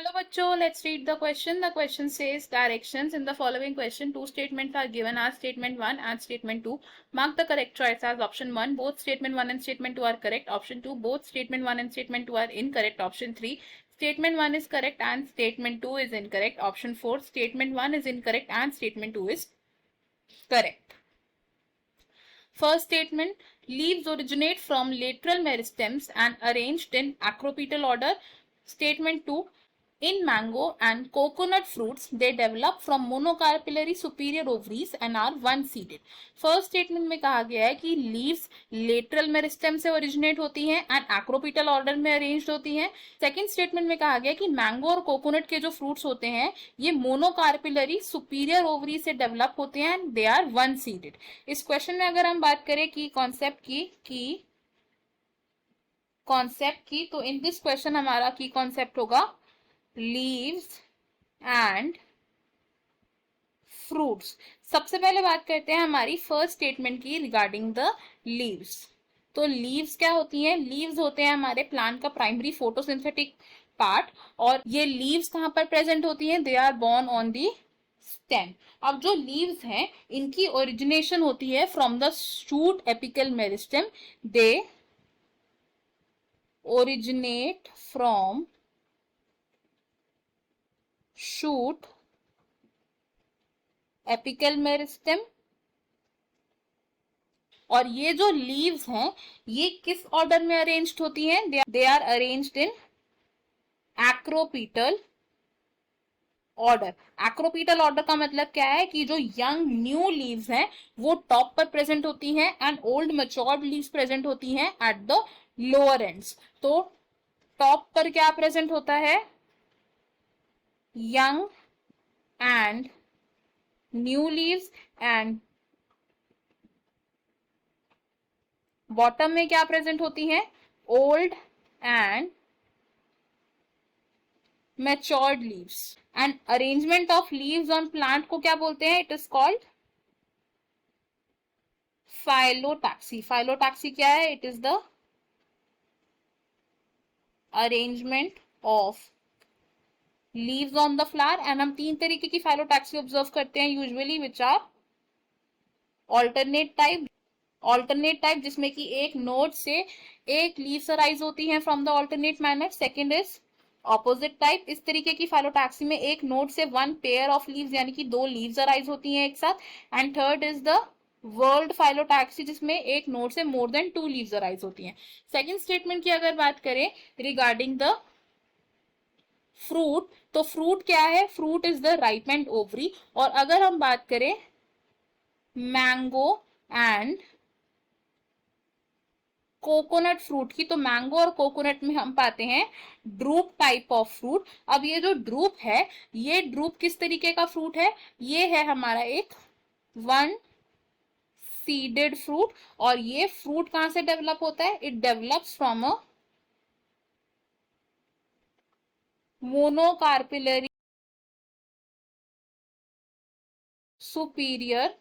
Hello bachcho, let's read the question. The question says directions. In the following question, two statements are given as statement 1 and statement 2. Mark the correct choice as option 1. Both statement 1 and statement 2 are correct. Option 2. Both statement 1 and statement 2 are incorrect. Option 3. Statement 1 is correct and statement 2 is incorrect. Option 4. Statement 1 is incorrect and statement 2 is correct. First statement, leaves originate from lateral meristems and arranged in acropetal order. Statement 2, in mango and coconut fruits, they develop from monocarpillary superior ovaries and are one-seeded. First statement में कहा गया है कि leaves lateral meristem से originate होती हैं and acropetal order में arranged होती हैं. सेकंड स्टेटमेंट में कहा गया कि मैंगो और कोकोनट के जो फ्रूट्स होते हैं ये मोनोकार्पिलरी सुपीरियर ओवरी से डेवलप होते हैं and they are one seeded. इस क्वेश्चन में अगर हम बात करें कि कॉन्सेप्ट की तो इन दिस क्वेश्चन हमारा की कॉन्सेप्ट होगा लीव्स एंड फ्रूट्स. सबसे पहले बात करते हैं हमारी फर्स्ट स्टेटमेंट की रिगार्डिंग द लीव्स. तो लीव्स क्या होती हैं? लीव्स होते हैं हमारे प्लांट का प्राइमरी फोटोसिंथेटिक पार्ट और ये लीव्स कहां पर प्रेजेंट होती हैं? They are borne on the stem. अब जो लीव्स हैं इनकी ओरिजिनेशन होती है from the shoot apical meristem. They originate from shoot apical meristem. और ये जो लीव्स हैं ये किस ऑर्डर में अरेंज्ड होती हैं? They are arranged in acropetal order. Acropetal order का मतलब क्या है कि जो यंग न्यू लीव्स हैं वो टॉप पर प्रेजेंट होती हैं and old matured leaves present होती हैं एट द लोअर एंड्स. तो टॉप पर क्या प्रेजेंट होता है? Young and new leaves and bottom में क्या प्रेजेंट होती हैं? Old and matured leaves. And arrangement of leaves on plant को क्या बोलते हैं? It is called phyllotaxy. Phyllotaxy क्या है? It is the arrangement of leaves on the flower. And हम तीन तरीके की फाइलोटैक्सी ऑब्जर्व करते हैं usually which are alternate type जिसमें कि एक नोड से एक लीव्स अराइज होती हैं from the alternate manner. Second is opposite type. इस तरीके की फाइलोटैक्सी में एक नोड से वन पेयर ऑफ लीव्स यानी कि दो लीव्स अराइज होती हैं एक साथ. And third is the whorled phyllotaxy जिसमें एक नोड से more than two leaves arise होती हैं. सेकेंड स्टेटमेंट की अगर बात करें रिगार्डिंग द फ्रूट, तो फ्रूट क्या है? Fruit is the ripened ovary. और अगर हम बात करें मैंगो एंड कोकोनट फ्रूट की, तो मैंगो और कोकोनट में हम पाते हैं ड्रूप टाइप ऑफ फ्रूट. अब ये जो ड्रूप है ये ड्रूप किस तरीके का फ्रूट है? ये है हमारा एक वन सीडेड फ्रूट. और ये फ्रूट कहां से डेवलप होता है? It develops from a monocarpellary superior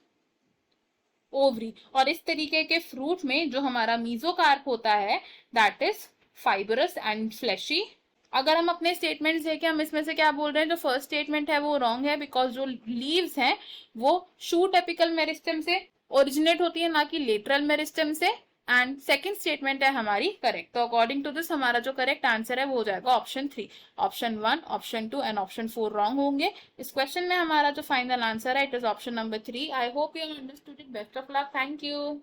ovary. और इस तरीके के फ्रूट में जो हमारा मीजोकार्प होता है that is fibrous and fleshy. अगर हम अपने स्टेटमेंट्स देखें हम इसमें से क्या बोल रहे हैं? जो फर्स्ट स्टेटमेंट है वो रॉन्ग है बिकॉज जो लीव्स हैं वो शूट एपिकल मेरिस्टेम से ओरिजिनेट होती है ना कि लेटरल मेरिस्टेम से. एंड सेकंड स्टेटमेंट है हमारी करेक्ट. तो अकॉर्डिंग टू दिस हमारा जो करेक्ट आंसर है वो हो जाएगा option 3. Option 1, option 2 and option 4 wrong होंगे. इस क्वेश्चन में हमारा जो फाइनल आंसर है it is option number 3. I hope you understood it. Best of luck. Thank you.